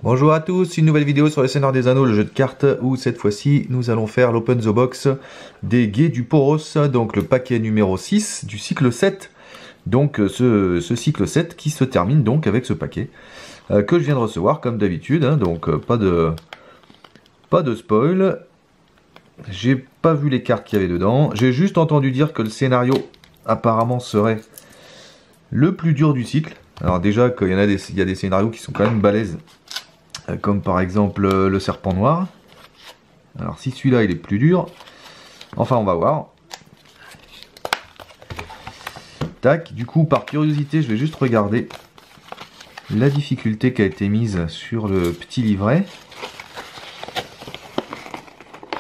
Bonjour à tous, une nouvelle vidéo sur le Seigneur des Anneaux, le jeu de cartes, où cette fois-ci nous allons faire l'Open the Box des Guets du Poros, donc le paquet numéro 6 du cycle 7. Donc ce cycle 7 qui se termine donc avec ce paquet que je viens de recevoir comme d'habitude, hein, donc pas de spoil. J'ai pas vu les cartes qu'il y avait dedans, j'ai juste entendu dire que le scénario apparemment serait le plus dur du cycle. Alors déjà qu'il y en a il y a des scénarios qui sont quand même balèzes, comme par exemple le serpent noir. Alors si celui-là il est plus dur, enfin on va voir. Tac, du coup par curiosité je vais juste regarder la difficulté qui a été mise sur le petit livret.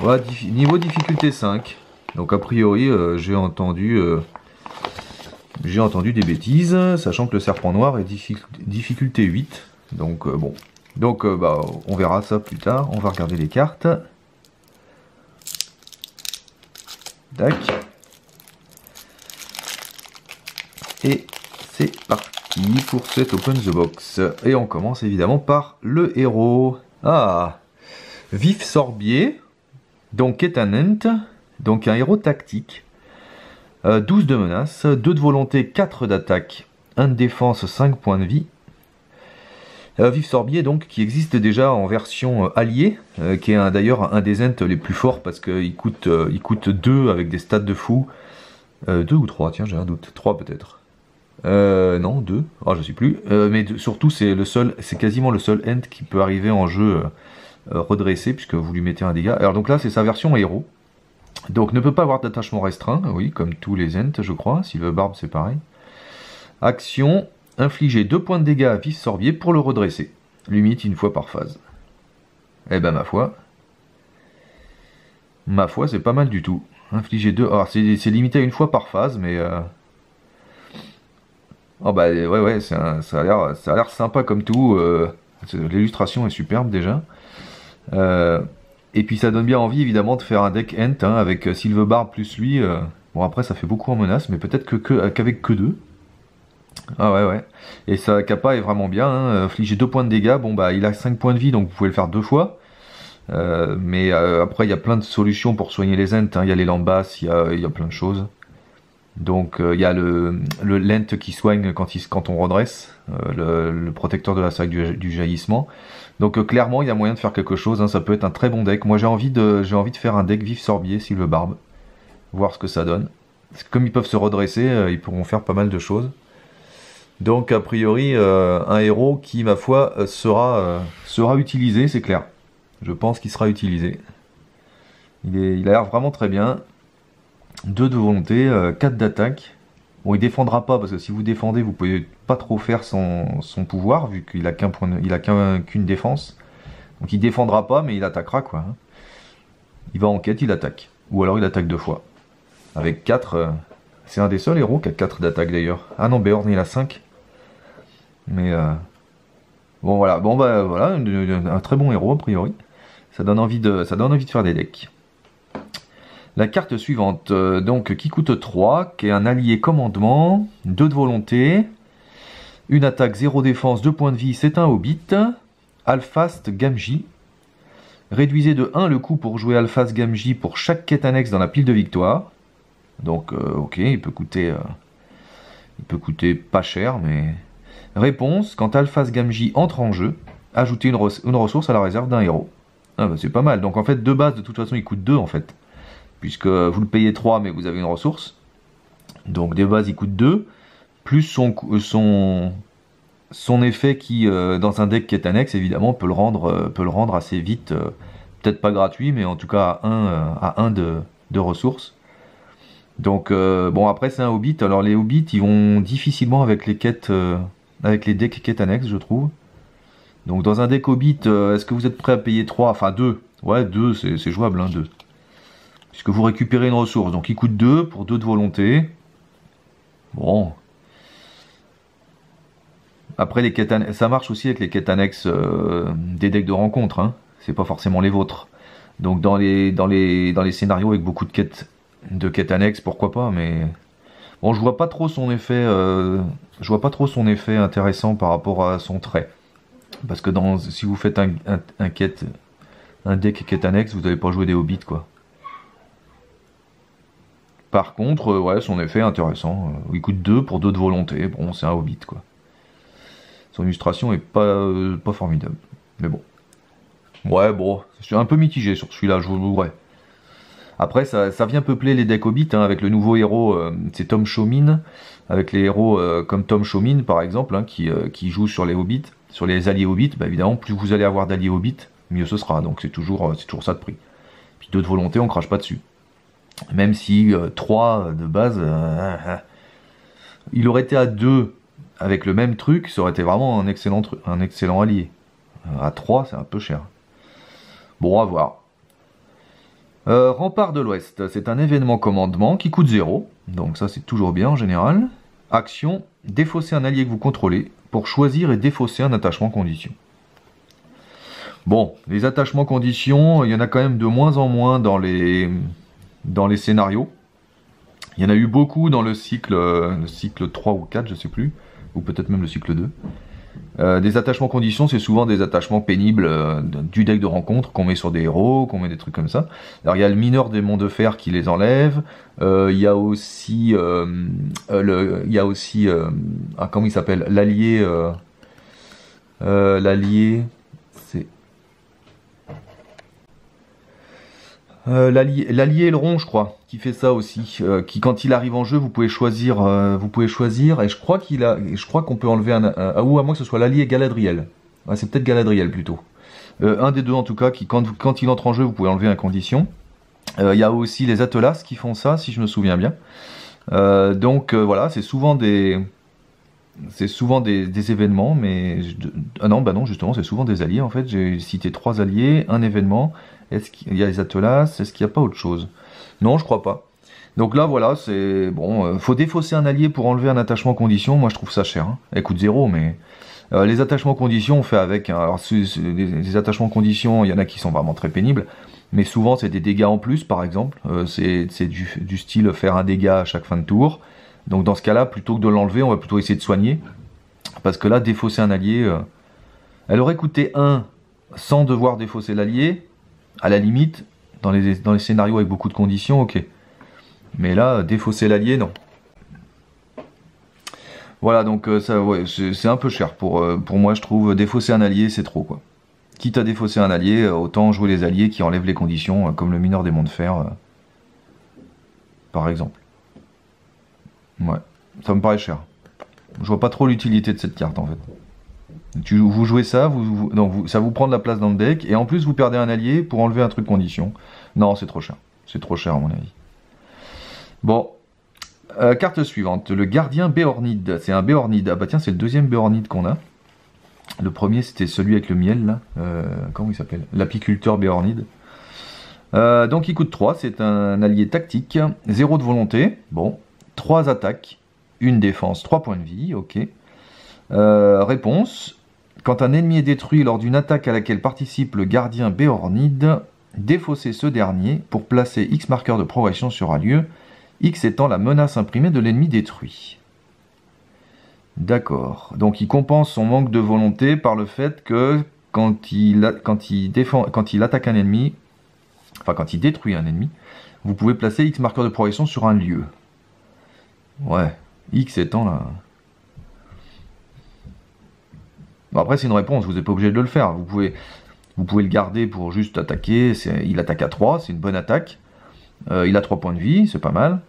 Voilà, niveau difficulté 5. Donc a priori j'ai entendu des bêtises, sachant que le serpent noir est difficulté 8. Donc bon. Donc bah, on verra ça plus tard. On va regarder les cartes. Tac. Et c'est parti pour cet Open the Box. Et on commence évidemment par le héros. Ah, Vif Sorbier, donc Ketanent, donc un héros tactique. 12 de menace, 2 de volonté, 4 d'attaque, 1 de défense, 5 points de vie. Vif Sorbier donc qui existe déjà en version alliée, qui est d'ailleurs un des ents les plus forts parce qu'il coûte 2 avec des stats de fou. 2 ou 3, tiens j'ai un doute, 3 peut-être. Non, 2, oh, je sais plus. Mais surtout c'est quasiment le seul ent qui peut arriver en jeu redressé puisque vous lui mettez un dégât. Alors donc là c'est sa version héros. Donc ne peut pas avoir d'attachement restreint, oui, comme tous les ents je crois. Silverbarb c'est pareil. Action, infliger 2 points de dégâts à Vif Sorbier pour le redresser. Limite une fois par phase. Eh ben ma foi c'est pas mal du tout. Infliger 2, alors c'est limité à une fois par phase mais... Oh bah ouais, ça a l'air sympa comme tout. L'illustration est superbe déjà. Et puis ça donne bien envie évidemment de faire un deck Ent hein, avec Silverbarb plus lui. Bon après ça fait beaucoup en menace, mais peut-être qu'avec que 2. Ah ouais. Et sa capa est vraiment bien. Hein. Infliger 2 points de dégâts. Bon bah il a 5 points de vie donc vous pouvez le faire 2 fois. Mais après il y a plein de solutions pour soigner les Ents. Hein. Il y a les lambas, il y a plein de choses. Donc il y a le lent qui soigne quand on redresse, le protecteur de la salle du jaillissement. Donc clairement il y a moyen de faire quelque chose, hein, ça peut être un très bon deck. Moi j'ai envie de faire un deck Vif Sorbier, Silverbarb, voir ce que ça donne. Parce que comme ils peuvent se redresser, ils pourront faire pas mal de choses. Donc a priori un héros qui ma foi sera utilisé, c'est clair. Je pense qu'il sera utilisé. Il a l'air vraiment très bien. 2 de volonté, 4 d'attaque. Bon, il défendra pas parce que si vous défendez, vous pouvez pas trop faire son pouvoir vu qu'il a qu'une défense. Donc il défendra pas, mais il attaquera quoi. Il va en quête, il attaque. Ou alors il attaque 2 fois. Avec 4, c'est un des seuls héros qui a 4 d'attaque d'ailleurs. Ah non, Beorn il a 5. Mais bon voilà, un très bon héros a priori. Ça donne envie de faire des decks. La carte suivante, donc qui coûte 3, qui est un allié commandement, 2 de volonté, une attaque 0 défense, 2 points de vie, c'est un hobbit, Alphast Gamgee. Réduisez de 1 le coût pour jouer Alphast Gamgee pour chaque quête annexe dans la pile de victoire. Donc ok, il peut coûter pas cher, mais... Réponse, quand Alphast Gamgee entre en jeu, ajoutez une ressource à la réserve d'un héros. Ah bah c'est pas mal, donc en fait de base de toute façon il coûte 2 en fait. Puisque vous le payez 3 mais vous avez une ressource. Donc de base il coûte 2, plus son effet qui dans un deck qui est annexe évidemment peut le rendre assez vite, peut-être pas gratuit mais en tout cas à 1 de ressources. Donc bon après c'est un hobbit, alors les hobbits ils vont difficilement avec les quêtes, avec les decks quêtes annexes je trouve. Donc dans un deck hobbit, est-ce que vous êtes prêt à payer 3, enfin 2, ouais 2 c'est jouable hein, 2. Puisque vous récupérez une ressource, donc il coûte 2 pour 2 de volonté. Bon. Après, les quêtes ça marche aussi avec les quêtes annexes des decks de rencontre. Hein. C'est pas forcément les vôtres. Donc dans les scénarios avec beaucoup de quêtes annexes, pourquoi pas, mais... Bon, je vois pas trop son effet intéressant par rapport à son trait. Parce que si vous faites un deck quête annexe, vous n'allez pas jouer des hobbits, quoi. Par contre, ouais, son effet est intéressant. Il coûte 2 pour 2 de volonté. Bon, c'est un hobbit, quoi. Son illustration est pas formidable. Mais bon. Ouais, bon, je suis un peu mitigé sur celui-là, je vous l'avouerai. Après, ça vient peupler les decks Hobbit, hein, avec le nouveau héros, c'est Tom Showmin, avec les héros comme Tom Showmin, par exemple, hein, qui jouent sur les Hobbits, sur les alliés Hobbits. Bah, évidemment, plus vous allez avoir d'alliés Hobbits, mieux ce sera. Donc c'est toujours ça de prix. Puis 2 de volonté, on crache pas dessus. Même si 3 de base, il aurait été à 2 avec le même truc, ça aurait été vraiment un excellent allié. À 3, c'est un peu cher. Bon, à voir. Rempart de l'Ouest, c'est un événement commandement qui coûte 0, donc ça c'est toujours bien en général. Action, défausser un allié que vous contrôlez pour choisir et défausser un attachement condition. Bon, les attachements conditions, il y en a quand même de moins en moins dans les scénarios. Il y en a eu beaucoup dans le cycle 3 ou 4, je sais plus, ou peut-être même le cycle 2. Des attachements conditions, c'est souvent des attachements pénibles du deck de rencontre qu'on met sur des héros, qu'on met des trucs comme ça. Alors il y a le mineur des monts de fer qui les enlève. Il y a aussi, comment il s'appelle, l'allié, c'est l'allié aileron, je crois, qui fait ça aussi. Qui, quand il arrive en jeu, vous pouvez choisir, et je crois qu'on peut enlever ou à moins que ce soit l'allié Galadriel. Ouais, c'est peut-être Galadriel plutôt. Un des deux en tout cas, qui quand il entre en jeu, vous pouvez enlever à condition. Il y a aussi les Atlas qui font ça, si je me souviens bien. Voilà, c'est souvent des événements, mais non, justement, c'est souvent des alliés. En fait, j'ai cité 3 alliés, un événement. Est-ce qu'il y a les Atlas? Est-ce qu'il n'y a pas autre chose? Non, je crois pas. Donc là, voilà, c'est bon. Faut défausser un allié pour enlever un attachement condition. Moi, je trouve ça cher. Hein. Elle coûte 0, mais les attachements conditions, on fait avec. Hein. Alors, les attachements conditions, il y en a qui sont vraiment très pénibles. Mais souvent, c'est des dégâts en plus, par exemple. C'est du style faire un dégât à chaque fin de tour. Donc dans ce cas-là, plutôt que de l'enlever, on va plutôt essayer de soigner. Parce que là, défausser un allié, elle aurait coûté 1 sans devoir défausser l'allié. À la limite, dans les scénarios avec beaucoup de conditions, ok. Mais là, défausser l'allié, non. Voilà, donc ça, ouais, c'est un peu cher pour moi, je trouve. Défausser un allié, c'est trop, quoi. Quitte à défausser un allié, autant jouer les alliés qui enlèvent les conditions, comme le mineur des monts de fer, par exemple. Ouais, ça me paraît cher. Je vois pas trop l'utilité de cette carte en fait. Vous jouez ça, ça vous prend de la place dans le deck, et en plus vous perdez un allié pour enlever un truc condition. Non, c'est trop cher. C'est trop cher à mon avis. Bon, carte suivante, le gardien Béornide. C'est un Béornide. Ah bah tiens, c'est le deuxième Béornide qu'on a. Le premier c'était celui avec le miel là. Comment il s'appelle? L'apiculteur Béornide. Donc il coûte 3, c'est un allié tactique. 0 de volonté. Bon. 3 attaques, 1 défense, 3 points de vie, ok. Réponse. Quand un ennemi est détruit lors d'une attaque à laquelle participe le gardien Béornide, défaussez ce dernier pour placer X marqueurs de progression sur un lieu, X étant la menace imprimée de l'ennemi détruit. D'accord. Donc il compense son manque de volonté par le fait que quand il attaque un ennemi, enfin quand il détruit un ennemi, vous pouvez placer X marqueurs de progression sur un lieu. Ouais, X étant là. Bon, après, c'est une réponse, vous n'êtes pas obligé de le faire. Vous pouvez le garder pour juste attaquer. Il attaque à 3, c'est une bonne attaque. Il a 3 points de vie, c'est pas mal.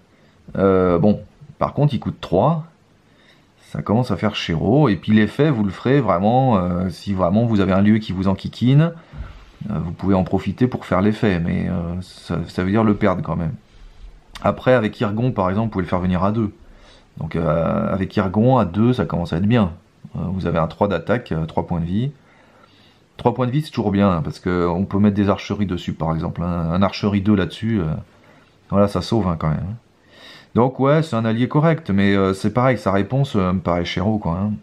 Bon, par contre, il coûte 3. Ça commence à faire chéro. Et puis l'effet, vous le ferez vraiment, si vraiment vous avez un lieu qui vous enquiquine, vous pouvez en profiter pour faire l'effet. Mais ça veut dire le perdre quand même. Après, avec Irgon, par exemple, vous pouvez le faire venir à 2. Donc avec Irgon, à 2, ça commence à être bien. Vous avez un 3 d'attaque, 3 points de vie. 3 points de vie, c'est toujours bien, hein, parce qu'on peut mettre des archeries dessus, par exemple. Hein. Un archerie 2 là-dessus, voilà, ça sauve hein, quand même. Hein. Donc ouais, c'est un allié correct, mais c'est pareil, sa réponse me paraît chéro, quoi. Hein.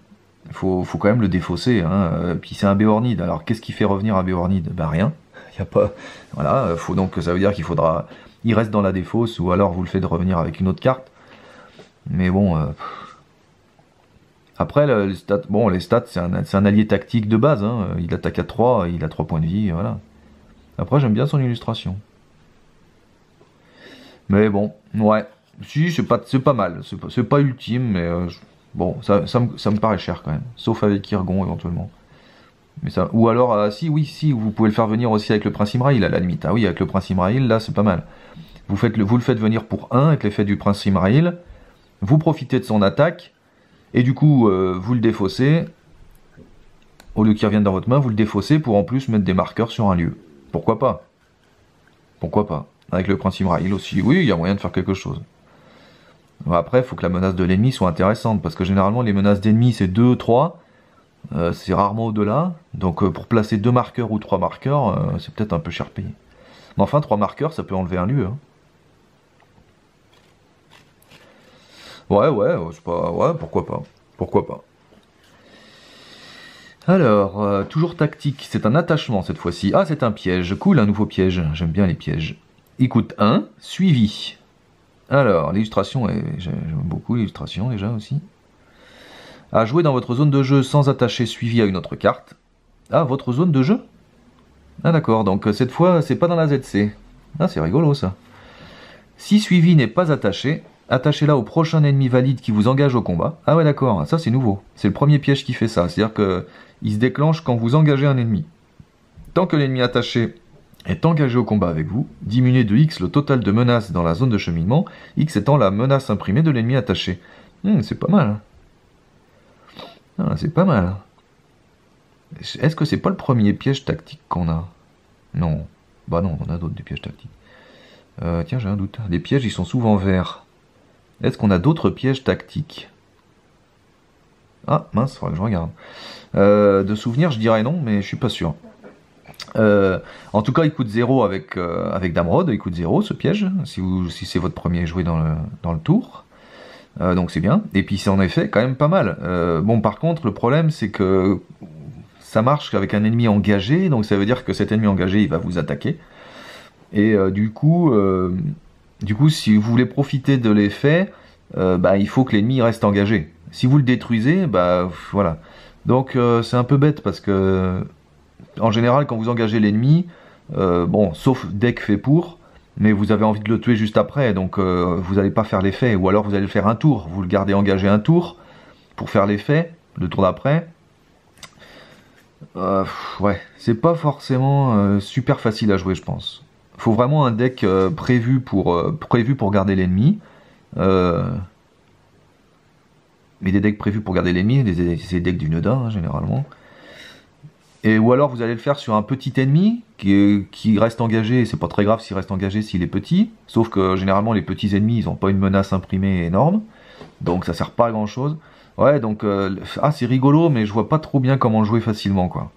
Faut quand même le défausser. Hein. Puis c'est un Béornide. Alors qu'est-ce qui fait revenir un Béornide? Ben rien. Y a pas. Voilà, ça veut dire qu'il faudra. Il reste dans la défausse, ou alors vous le faites revenir avec une autre carte. Mais bon, Après, les stats, bon, les stats, c'est un allié tactique de base, hein. Il attaque à 3, il a 3 points de vie, voilà. Après, j'aime bien son illustration. Mais bon, ouais. Si, c'est pas mal. C'est pas ultime, mais bon, ça me paraît cher quand même. Sauf avec Irgon, éventuellement. Mais ça, ou alors, si, oui, si, vous pouvez le faire venir aussi avec le Prince Imraïl, à la limite. Ah oui, avec le Prince Imraïl, là, c'est pas mal. Vous le faites venir pour 1 avec l'effet du Prince Imraïl. Vous profitez de son attaque. Et du coup, vous le défaussez. Au lieu qu'il revienne dans votre main, vous le défaussez pour en plus mettre des marqueurs sur un lieu. Pourquoi pas? Pourquoi pas? Avec le Prince Imraïl aussi. Oui, il y a moyen de faire quelque chose. Bon, après, il faut que la menace de l'ennemi soit intéressante. Parce que généralement, les menaces d'ennemis, c'est 2, 3. C'est rarement au-delà. Donc, pour placer 2 marqueurs ou 3 marqueurs, c'est peut-être un peu cher payé. Mais enfin, 3 marqueurs, ça peut enlever un lieu. Hein. Ouais, c'est pas... Ouais, pourquoi pas. Pourquoi pas. Alors, toujours tactique, c'est un attachement cette fois-ci. Ah, c'est un piège. Cool, un nouveau piège. J'aime bien les pièges. Il coûte 1, suivi. Alors, l'illustration, j'aime beaucoup l'illustration déjà aussi. À jouer dans votre zone de jeu sans attacher suivi à une autre carte. Ah, votre zone de jeu? Ah d'accord, donc cette fois, c'est pas dans la ZC. Ah, c'est rigolo ça. Si suivi n'est pas attaché, attachez-la au prochain ennemi valide qui vous engage au combat. Ah ouais d'accord, ça c'est nouveau. C'est le premier piège qui fait ça, c'est-à-dire que il se déclenche quand vous engagez un ennemi. Tant que l'ennemi attaché est engagé au combat avec vous, diminuez de X le total de menaces dans la zone de cheminement, X étant la menace imprimée de l'ennemi attaché. C'est pas mal. Ah, c'est pas mal. Est-ce que c'est pas le premier piège tactique qu'on a? Non. Bah non, on a d'autres des pièges tactiques. Tiens, j'ai un doute. Les pièges, ils sont souvent verts. Est-ce qu'on a d'autres pièges tactiques? Ah, mince, faudrait que je regarde. De souvenir, je dirais non, mais je suis pas sûr. En tout cas, il coûte 0 avec Damrod, il coûte 0 ce piège, si c'est votre premier joué dans le tour. Donc c'est bien. Et puis c'est en effet quand même pas mal. Bon, par contre, le problème, c'est que ça marche avec un ennemi engagé, donc ça veut dire que cet ennemi engagé, il va vous attaquer. Et du coup, si vous voulez profiter de l'effet, il faut que l'ennemi reste engagé. Si vous le détruisez, voilà. Donc c'est un peu bête parce que, en général, quand vous engagez l'ennemi, bon, sauf deck fait pour, mais vous avez envie de le tuer juste après, donc vous n'allez pas faire l'effet, ou alors vous allez le faire un tour. Vous le gardez engagé un tour pour faire l'effet, le tour d'après. Ouais, c'est pas forcément super facile à jouer, je pense. Faut vraiment un deck prévu pour garder l'ennemi. Mais des decks prévus pour garder l'ennemi, c'est des decks du Nedin, hein, généralement. Ou alors vous allez le faire sur un petit ennemi qui reste engagé, c'est pas très grave s'il reste engagé s'il est petit, sauf que généralement les petits ennemis ils ont pas une menace imprimée énorme, donc ça sert pas à grand chose. Ouais, donc c'est rigolo, mais je vois pas trop bien comment le jouer facilement, quoi.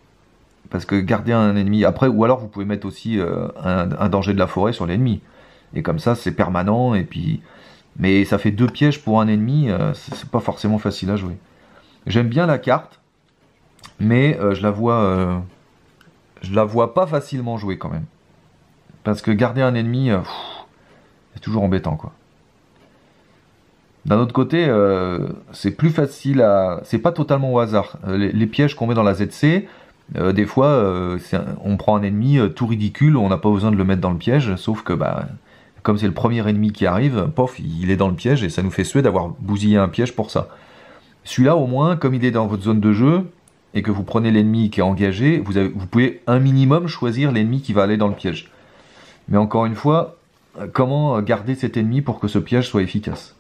Parce que garder un ennemi après, ou alors vous pouvez mettre aussi un danger de la forêt sur l'ennemi, et comme ça c'est permanent, et puis mais ça fait 2 pièges pour un ennemi, c'est pas forcément facile à jouer. J'aime bien la carte, mais je la vois pas facilement jouer quand même. Parce que garder un ennemi, c'est toujours embêtant, quoi. D'un autre côté, c'est plus facile à... C'est pas totalement au hasard. Les pièges qu'on met dans la ZC, des fois, on prend un ennemi tout ridicule, on n'a pas besoin de le mettre dans le piège, sauf que, comme c'est le premier ennemi qui arrive, pof, il est dans le piège, et ça nous fait suer d'avoir bousillé un piège pour ça. Celui-là, au moins, comme il est dans votre zone de jeu, et que vous prenez l'ennemi qui est engagé, vous pouvez un minimum choisir l'ennemi qui va aller dans le piège. Mais encore une fois, comment garder cet ennemi pour que ce piège soit efficace?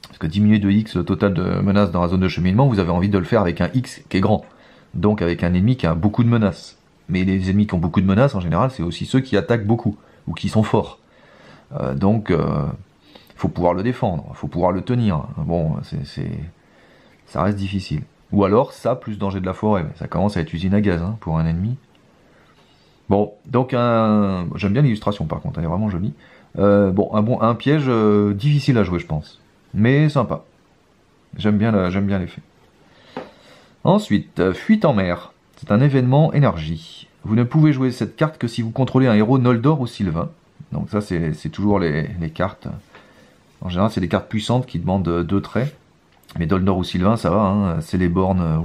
Parce que diminuer de X le total de menaces dans la zone de cheminement, vous avez envie de le faire avec un X qui est grand. Donc avec un ennemi qui a beaucoup de menaces. Mais les ennemis qui ont beaucoup de menaces, en général, c'est aussi ceux qui attaquent beaucoup, ou qui sont forts. Donc, faut pouvoir le défendre, faut pouvoir le tenir. Bon, ça reste difficile. Ou alors, ça, plus danger de la forêt. Ça commence à être usine à gaz, hein, pour un ennemi. Bon, donc j'aime bien l'illustration par contre, elle est vraiment jolie. Un piège difficile à jouer, je pense. Mais sympa. J'aime bien l'effet. Ensuite, fuite en mer. C'est un événement énergie. Vous ne pouvez jouer cette carte que si vous contrôlez un héros Noldor ou Sylvain. Donc ça, c'est toujours les cartes. En général, c'est des cartes puissantes qui demandent 2 traits. Mais Doldor ou Sylvain, ça va, hein, Celeborn,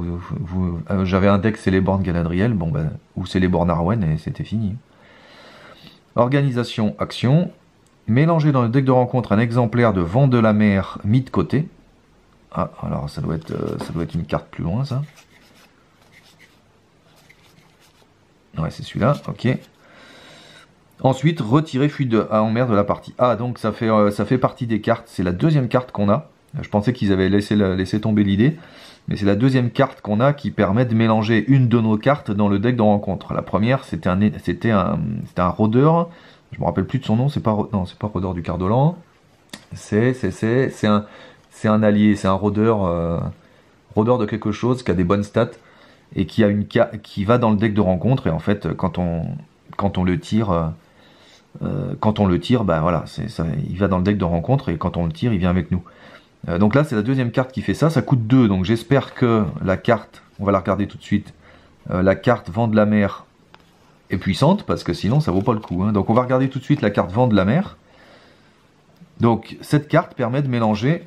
j'avais un deck Celeborn Galadriel, bon ben, ou Celeborn Arwen, et c'était fini. Organisation, action. Mélanger dans le deck de rencontre un exemplaire de Vent de la Mer mis de côté. Ah, alors ça doit être une carte plus loin, ça. Ouais, c'est celui-là, ok. Ensuite, retirer fuite en mer de la partie. Ah, donc ça fait partie des cartes, c'est la deuxième carte qu'on a. Je pensais qu'ils avaient laissé tomber l'idée, mais c'est la deuxième carte qu'on a qui permet de mélanger une de nos cartes dans le deck de rencontre. La première, c'était un rôdeur, je me rappelle plus de son nom, c'est pas rôdeur du Cardolan, c'est un allié, c'est un rôdeur de quelque chose qui a des bonnes stats et qui va dans le deck de rencontre, et en fait quand on le tire, bah voilà, il va dans le deck de rencontre, et quand on le tire, il vient avec nous. Donc là, c'est la deuxième carte qui fait ça. Ça coûte 2, donc j'espère que la carte, on va la regarder tout de suite, la carte Vent de la Mer est puissante, parce que sinon, ça vaut pas le coup. Hein. Donc on va regarder tout de suite la carte Vent de la Mer. Donc cette carte permet de mélanger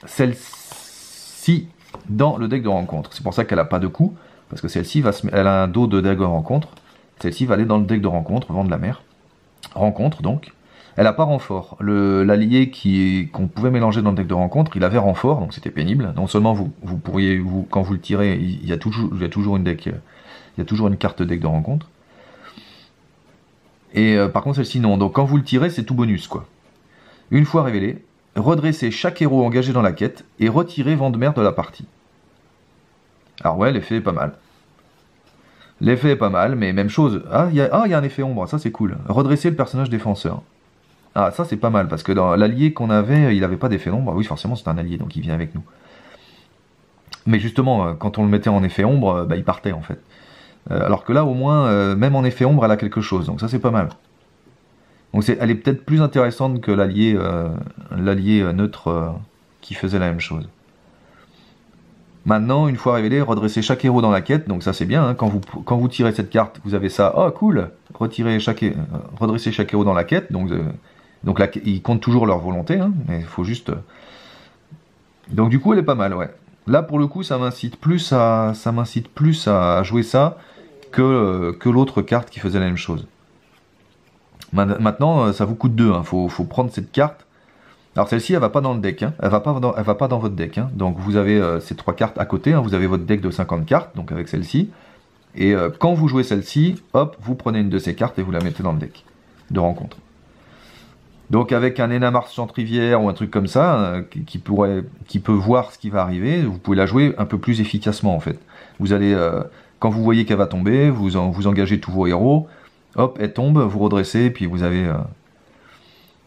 celle-ci dans le deck de rencontre. C'est pour ça qu'elle n'a pas de coût, parce que celle-ci, elle a un dos de deck de rencontre. Celle-ci va aller dans le deck de rencontre, Vent de la Mer. Rencontre, donc. Elle n'a pas renfort. L'allié qu'on pouvait mélanger dans le deck de rencontre, il avait renfort, donc c'était pénible. Non seulement vous pourriez, quand vous le tirez, il y a toujours une carte deck de rencontre. Et par contre celle-ci non. Donc quand vous le tirez, c'est tout bonus quoi. Une fois révélé, redressez chaque héros engagé dans la quête et retirez Vent de Mer de la partie. Alors ouais, l'effet est pas mal. L'effet est pas mal, mais même chose. Ah, il y a un effet ombre, ça c'est cool. Redresser le personnage défenseur. Ah, ça c'est pas mal, parce que dans l'allié qu'on avait, il n'avait pas d'effet ombre. Oui, forcément c'est un allié, donc il vient avec nous. Mais justement, quand on le mettait en effet ombre, bah, il partait en fait. Alors que là, au moins, même en effet ombre, elle a quelque chose, donc ça c'est pas mal. Donc elle est peut-être plus intéressante que l'allié neutre qui faisait la même chose. Maintenant, une fois révélé, redresser chaque héros dans la quête, donc ça c'est bien, hein. Quand vous tirez cette carte, vous avez ça, oh cool, redresser chaque héros dans la quête, donc là, ils comptent toujours leur volonté, hein, mais il faut juste... Donc du coup, elle est pas mal, ouais. Là, pour le coup, ça m'incite plus à jouer ça que l'autre carte qui faisait la même chose. Maintenant, ça vous coûte 2, hein. Faut prendre cette carte. Alors celle-ci, elle va pas dans le deck, hein. Elle va pas dans votre deck, hein. Donc vous avez ces 3 cartes à côté, hein. Vous avez votre deck de 50 cartes, donc avec celle-ci. Et quand vous jouez celle-ci, hop, vous prenez une de ces cartes et vous la mettez dans le deck de rencontre. Donc avec un Énamars Chantrivière ou un truc comme ça, qui peut voir ce qui va arriver, vous pouvez la jouer un peu plus efficacement en fait. Vous allez, quand vous voyez qu'elle va tomber, vous engagez tous vos héros, hop, elle tombe, vous redressez, et puis vous avez...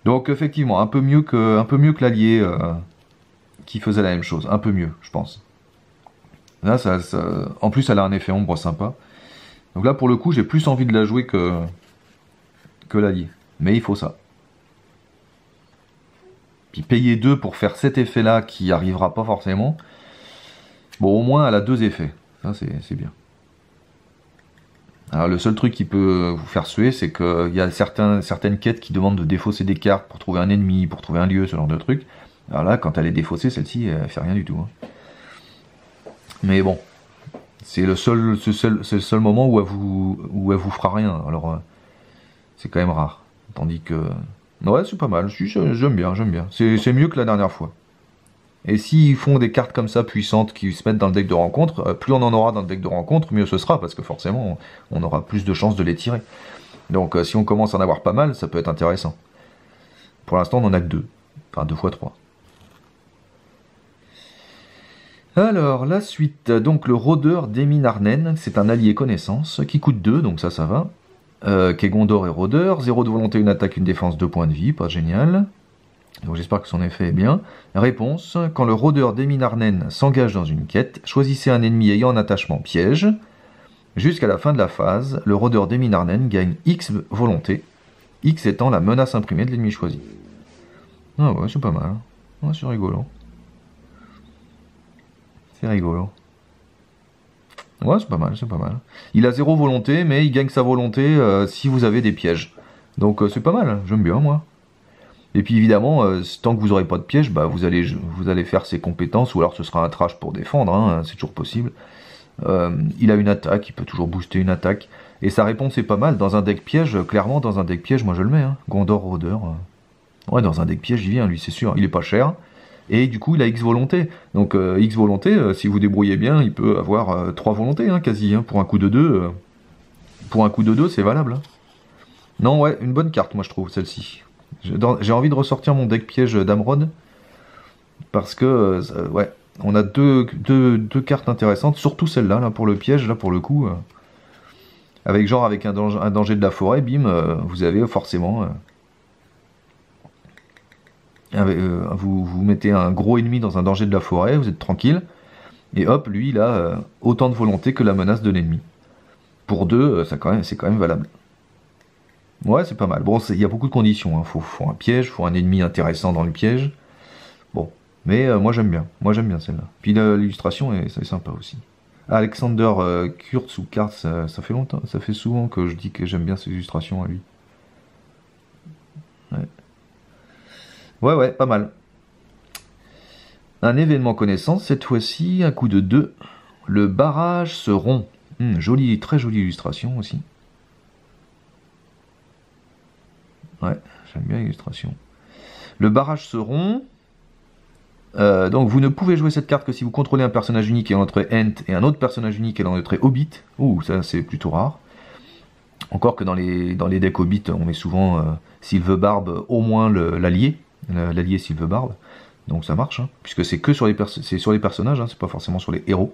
Donc effectivement, un peu mieux que l'allié qui faisait la même chose. Un peu mieux, je pense. Là, en plus, elle a un effet ombre sympa. Donc là, pour le coup, j'ai plus envie de la jouer que l'allié. Mais il faut ça. Puis payer 2 pour faire cet effet-là qui arrivera pas forcément. Bon, au moins, elle a 2 effets. Ça, c'est bien. Alors, le seul truc qui peut vous faire suer, c'est qu'il y a certaines quêtes qui demandent de défausser des cartes pour trouver un ennemi, pour trouver un lieu, ce genre de truc. Alors là, quand elle est défaussée, celle-ci, elle fait rien du tout. Hein. Mais bon, c'est le seul moment où elle vous fera rien. Alors, c'est quand même rare. Tandis que... Ouais, c'est pas mal. J'aime bien. C'est mieux que la dernière fois. Et s'ils font des cartes comme ça puissantes qui se mettent dans le deck de rencontre, plus on en aura dans le deck de rencontre, mieux ce sera, parce que forcément, on aura plus de chances de les tirer. Donc si on commence à en avoir pas mal, ça peut être intéressant. Pour l'instant, on en a que 2. Enfin, 2 x 3. Alors, la suite. Donc, le rôdeur d'Emin Arnen, c'est un allié connaissance, qui coûte 2, donc ça va. Kegondor et rôdeur, 0 de volonté, une attaque, une défense, 2 points de vie, pas génial. Donc j'espère que son effet est bien. Réponse, quand le rôdeur d'Emin Arnen s'engage dans une quête, choisissez un ennemi ayant un attachement piège. Jusqu'à la fin de la phase, le rôdeur d'Emin Arnen gagne X volonté, X étant la menace imprimée de l'ennemi choisi. Ah ouais, c'est pas mal. Ouais, c'est rigolo. C'est rigolo. Ouais, c'est pas mal. Il a 0 volonté, mais il gagne sa volonté si vous avez des pièges. Donc c'est pas mal, j'aime bien moi. Et puis évidemment, tant que vous n'aurez pas de piège, bah, vous allez faire ses compétences, ou alors ce sera un trash pour défendre, hein, c'est toujours possible. Il a une attaque, il peut toujours booster une attaque. Et sa réponse est pas mal. Dans un deck piège, clairement, dans un deck piège, moi je le mets. Hein. Gondor Rôdeur. Ouais, dans un deck piège, il vient, lui, c'est sûr. Il est pas cher. Et du coup, il a X volonté. Donc, X volonté, si vous débrouillez bien, il peut avoir 3 volontés, hein, quasi. Hein, pour un coup de 2. Pour un coup de 2, c'est valable. Hein. Non, ouais, une bonne carte, moi je trouve, celle-ci. J'ai envie de ressortir mon deck piège d'Amrod. Parce que, ouais, on a deux cartes intéressantes. Surtout celle-là, là, pour le piège, là, pour le coup. Avec genre, avec un danger de la forêt, bim, vous avez forcément... vous mettez un gros ennemi dans un danger de la forêt, vous êtes tranquille. Et hop, lui, il a autant de volonté que la menace de l'ennemi. Pour 2, c'est quand même valable. Ouais, c'est pas mal. Bon, il y a beaucoup de conditions. Hein. Faut un piège, faut un ennemi intéressant dans le piège. Bon, mais moi j'aime bien. Moi j'aime bien celle-là. Puis l'illustration c'est sympa aussi. Alexander Kurtz ou Kartz, ça fait longtemps, ça fait souvent que je dis que j'aime bien ces illustrations à lui. Ouais, pas mal. Un événement connaissance, cette fois-ci, un coup de 2. Le barrage se rompt. Jolie, très jolie illustration aussi. Ouais, j'aime bien l'illustration. Le barrage se rompt. Donc vous ne pouvez jouer cette carte que si vous contrôlez un personnage unique ayant le trait Ent et un autre personnage unique ayant le trait Hobbit. Ouh, ça c'est plutôt rare. Encore que dans les decks Hobbit, on met souvent Sylvebarb, au moins l'allié Sylvebarb. Donc ça marche, hein, puisque c'est que sur les personnages, hein, c'est pas forcément sur les héros.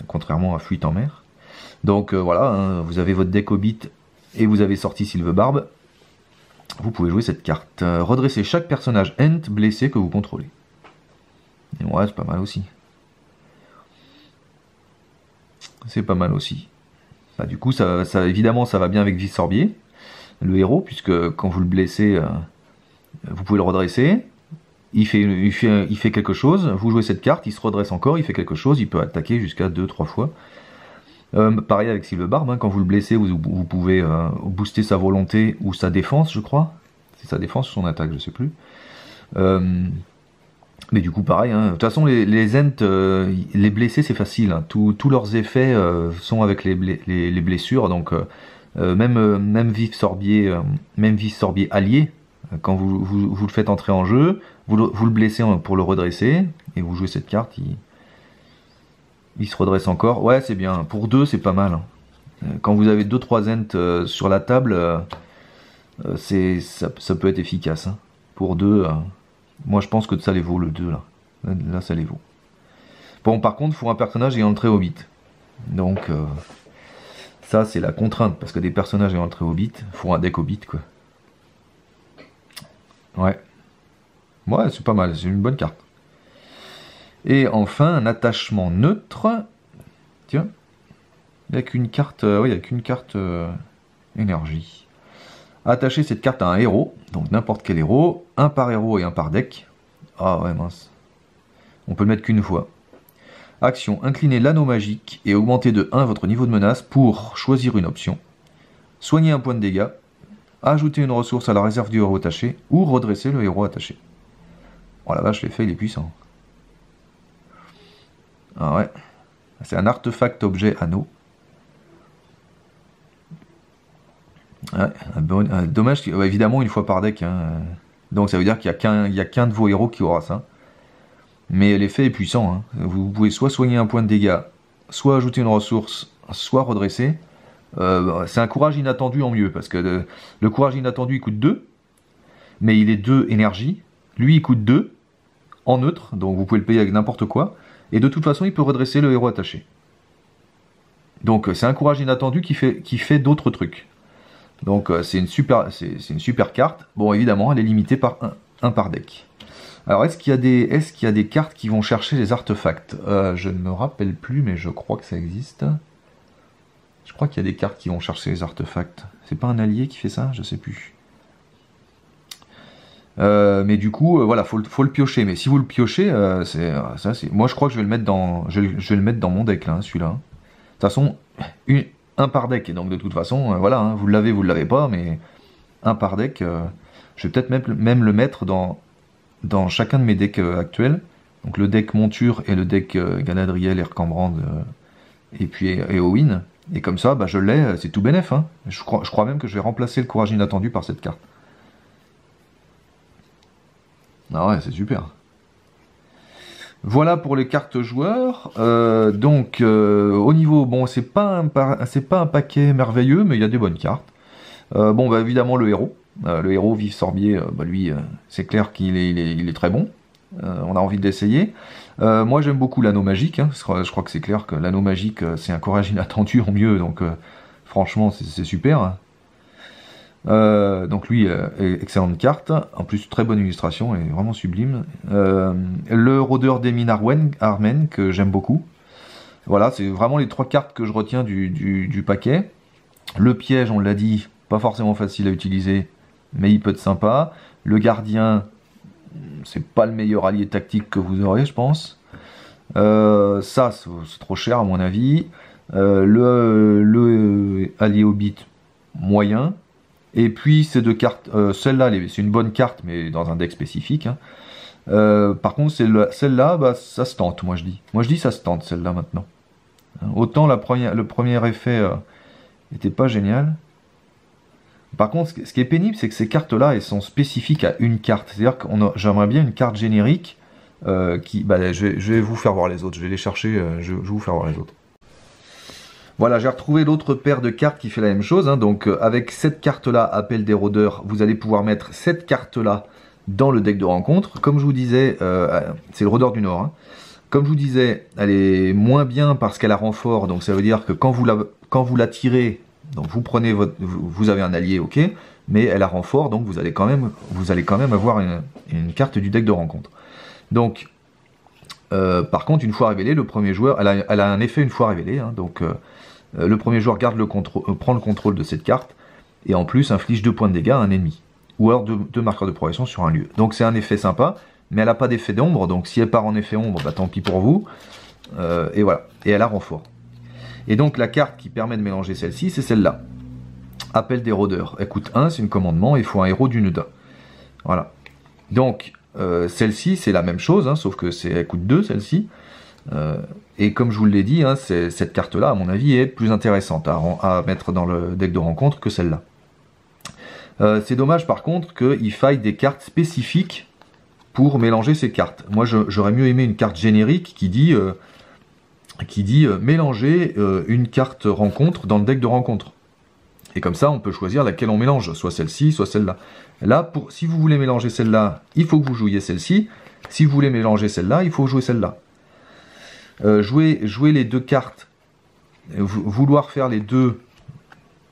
Contrairement à Fuite en mer. Donc voilà, hein, vous avez votre deck Hobbit et vous avez sorti Sylvebarb. Vous pouvez jouer cette carte. Redresser chaque personnage Ent blessé que vous contrôlez. Et ouais, c'est pas mal aussi. C'est pas mal aussi. Bah, du coup, évidemment, ça va bien avec Vissorbier, le héros, puisque quand vous le blessez, vous pouvez le redresser. Il fait quelque chose, vous jouez cette carte, il se redresse encore, il fait quelque chose, il peut attaquer jusqu'à 2-3 fois. Pareil avec Sylvebarb, hein, quand vous le blessez, vous pouvez booster sa volonté ou sa défense, je crois. C'est sa défense ou son attaque, je sais plus. Mais du coup, pareil. Hein. De toute façon, les Ents, les blessés, c'est facile. Hein. Tous leurs effets sont avec les blessures. Donc, même Vif Sorbier allié, quand vous le faites entrer en jeu, vous le blessez pour le redresser, et vous jouez cette carte, il se redresse encore. Ouais, c'est bien. Pour 2, c'est pas mal. Hein. Quand vous avez 2-3 Ents sur la table, ça peut être efficace. Hein. Pour 2... moi je pense que ça les vaut le 2 là. Là ça les vaut. Bon par contre il faut un personnage ayant le trait Hobbit. Donc ça c'est la contrainte. Parce que des personnages ayant le trait Hobbit, il faut un deck Hobbit quoi. Ouais. Ouais c'est pas mal, c'est une bonne carte. Et enfin un attachement neutre. Tiens. Il n'y a qu'une carte. Oui il n'y a qu'une carte énergie. Attacher cette carte à un héros, donc n'importe quel héros, un par héros et un par deck. Ah ouais mince. On peut le mettre qu'une fois. Action, incliner l'anneau magique et augmenter de 1 votre niveau de menace pour choisir une option. Soigner un point de dégâts, ajouter une ressource à la réserve du héros attaché, ou redresser le héros attaché. Oh la vache, l'effet il est puissant. Ah ouais. C'est un artefact objet anneau. Ouais, dommage, évidemment une fois par deck, hein. Donc ça veut dire qu'il n'y a qu'un de vos héros qui aura ça. Mais l'effet est puissant, hein. Vous pouvez soit soigner un point de dégâts, soit ajouter une ressource, soit redresser. C'est un courage inattendu en mieux, parce que le courage inattendu il coûte 2, mais il est 2 énergie, lui il coûte 2, en neutre, donc vous pouvez le payer avec n'importe quoi, et de toute façon il peut redresser le héros attaché. Donc c'est un courage inattendu qui fait d'autres trucs. Donc c'est une super carte. Bon évidemment elle est limitée par un par deck. Alors est-ce qu'il y a des cartes qui vont chercher les artefacts? Je ne me rappelle plus mais je crois que ça existe. Je crois qu'il y a des cartes qui vont chercher les artefacts. C'est pas un allié qui fait ça? Je sais plus. Mais du coup voilà faut le piocher. Mais si vous le piochez, moi je crois que je vais le mettre dans mon deck là, celui-là. De toute façon un par deck, et donc de toute façon, voilà, hein, vous l'avez pas, mais un par deck, Je vais peut-être même le mettre dans chacun de mes decks actuels. Donc le deck monture et le deck Galadriel, Erkambrand et puis Éowyn. Et comme ça, bah, je l'ai, c'est tout bénef. Hein. Je crois même que je vais remplacer le courage inattendu par cette carte. Ah ouais, c'est super. Voilà pour les cartes joueurs. Donc au niveau, bon, c'est pas un paquet merveilleux, mais il y a des bonnes cartes. Bon, bah évidemment le héros. Le héros Vif Sorbier, bah, lui, c'est clair qu'il il est très bon. On a envie de l'essayer. Moi j'aime beaucoup l'anneau magique, hein, je crois que c'est clair que l'anneau magique c'est un courage inattendu en mieux, donc franchement c'est super. Donc lui, excellente carte, en plus très bonne illustration et vraiment sublime. Le rôdeur d'Emin Armen que j'aime beaucoup. Voilà, c'est vraiment les 3 cartes que je retiens du paquet. Le piège, on l'a dit, pas forcément facile à utiliser, mais il peut être sympa. Le gardien, c'est pas le meilleur allié tactique que vous aurez, je pense. Ça, c'est trop cher à mon avis. Le allié Hobbit, moyen. Et puis ces 2 cartes, celle-là, c'est une bonne carte, mais dans un deck spécifique. Hein. Par contre, celle-là, bah, ça se tente, moi je dis. Moi je dis ça se tente, celle-là maintenant. Autant le premier effet n'était pas génial. Par contre, ce qui est pénible, c'est que ces cartes-là, elles sont spécifiques à une carte. C'est-à-dire que j'aimerais bien une carte générique qui... Bah, je vais vous faire voir les autres. Je vais les chercher, je vais vous faire voir les autres. Voilà, j'ai retrouvé l'autre paire de cartes qui fait la même chose. Hein. Donc, avec cette carte-là, Appel des Rôdeurs, vous allez pouvoir mettre cette carte-là dans le deck de rencontre. Comme je vous disais, c'est le Rôdeur du Nord. Hein. Comme je vous disais, elle est moins bien parce qu'elle a renfort. Donc, ça veut dire que quand vous la tirez... Donc vous avez un allié, ok, mais elle a renfort, donc vous allez quand même avoir une carte du deck de rencontre. Donc, par contre, une fois révélée, le premier joueur, elle a un effet une fois révélée, hein, donc le premier joueur prend le contrôle de cette carte, et en plus inflige 2 points de dégâts à un ennemi, ou alors 2 marqueurs de progression sur un lieu. Donc c'est un effet sympa, mais elle n'a pas d'effet d'ombre, donc si elle part en effet ombre, bah tant pis pour vous, et voilà, et elle a renfort. Et donc la carte qui permet de mélanger celle-ci, c'est celle-là. Appel des Rôdeurs. Elle coûte 1, c'est un commandement, il faut un héros du Nuda. Voilà. Donc, celle-ci, c'est la même chose, hein, sauf que elle coûte 2, celle-ci. Et comme je vous l'ai dit, hein, cette carte-là, à mon avis, est plus intéressante à mettre dans le deck de rencontre que celle-là. C'est dommage, par contre, qu'il faille des cartes spécifiques pour mélanger ces cartes. Moi, j'aurais mieux aimé une carte générique qui dit mélanger une carte rencontre dans le deck de rencontre. Et comme ça, on peut choisir laquelle on mélange, soit celle-ci, soit celle-là. Là, si vous voulez mélanger celle-là, il faut que vous jouiez celle-ci. Si vous voulez mélanger celle-là, il faut jouer celle-là. Jouer les 2 cartes, vouloir faire les 2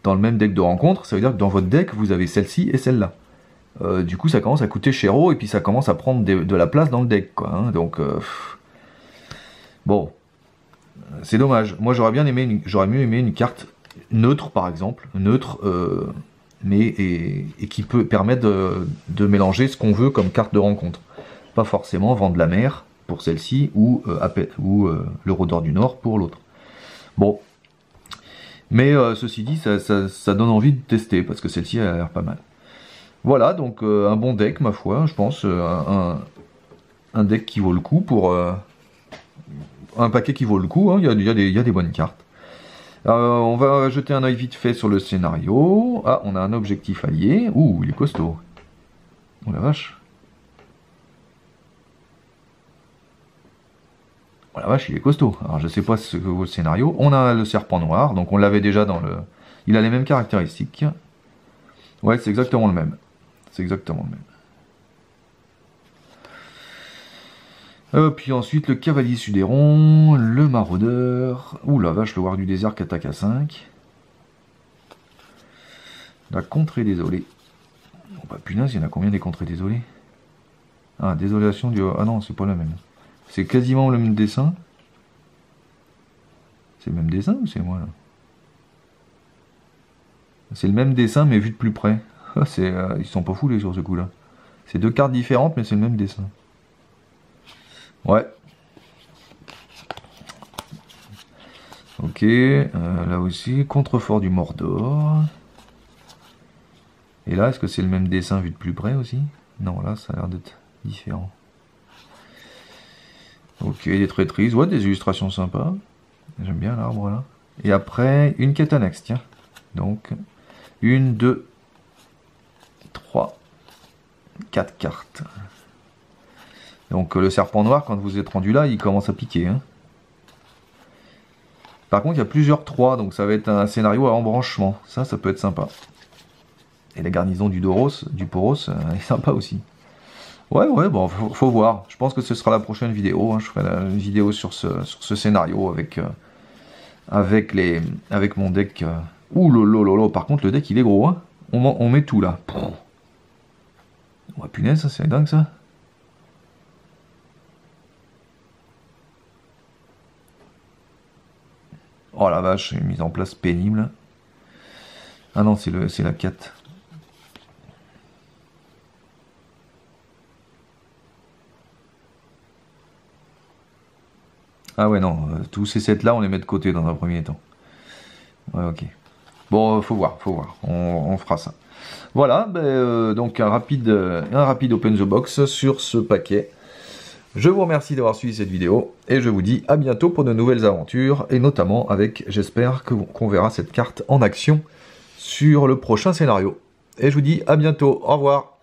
dans le même deck de rencontre, ça veut dire que dans votre deck, vous avez celle-ci et celle-là. Du coup, ça commence à coûter chero, et puis ça commence à prendre de la place dans le deck, quoi. Hein, donc, bon... C'est dommage. Moi, j'aurais mieux aimé une carte neutre, par exemple, neutre, et qui peut permettre de mélanger ce qu'on veut comme carte de rencontre. Pas forcément Vent de la Mer pour celle-ci ou le Rôdeur du Nord pour l'autre. Bon, mais ceci dit, ça donne envie de tester parce que celle-ci a l'air pas mal. Voilà, donc un bon deck, ma foi, je pense, un deck qui vaut le coup pour un paquet qui vaut le coup, hein. Il y a des bonnes cartes. On va jeter un œil vite fait sur le scénario. Ah, on a un objectif allié. Ouh, il est costaud. Oh la vache. Oh la vache, il est costaud. Alors je sais pas ce que vaut le scénario. On a le serpent noir, donc on l'avait déjà dans le... Il a les mêmes caractéristiques. Ouais, c'est exactement le même. C'est exactement le même. Puis ensuite le cavalier sudéron, le maraudeur, ouh la vache, le war du désert qui attaque à 5. La contrée désolée. Oh bah punaise, il y en a combien des contrées désolées? Ah, désolation du... Ah non, c'est pas la même. C'est quasiment le même dessin. C'est le même dessin ou c'est moi là? C'est le même dessin mais vu de plus près. Ils sont pas fous les sur ce coup là. C'est 2 cartes différentes mais c'est le même dessin. Ouais. Ok, là aussi, contrefort du Mordor. Et là, est-ce que c'est le même dessin vu de plus près aussi? Non, là, ça a l'air d'être différent. Ok, des traîtrises, ouais, des illustrations sympas. J'aime bien l'arbre là. Et après, une quête annexe, tiens. Donc, 1, 2, 3, 4 cartes. Donc le serpent noir, quand vous êtes rendu là, il commence à piquer. Hein. Par contre, il y a plusieurs 3, donc ça va être un scénario à embranchement. Ça peut être sympa. Et la garnison du Poros, est sympa aussi. Ouais, bon, faut voir. Je pense que ce sera la prochaine vidéo. Hein. Je ferai une vidéo sur ce scénario avec mon deck. Ouh lolo, par contre, le deck, il est gros. Hein. On met tout là. Ouais, punaise, c'est dingue ça. Oh la vache, une mise en place pénible. Ah non, c'est la 4. Ah ouais, non, tous ces sets là, on les met de côté dans un premier temps. Ouais, ok. Bon, faut voir, on fera ça. Voilà, donc un rapide open the box sur ce paquet. Je vous remercie d'avoir suivi cette vidéo, et je vous dis à bientôt pour de nouvelles aventures, et notamment avec, j'espère, qu'on verra cette carte en action sur le prochain scénario. Et je vous dis à bientôt, au revoir.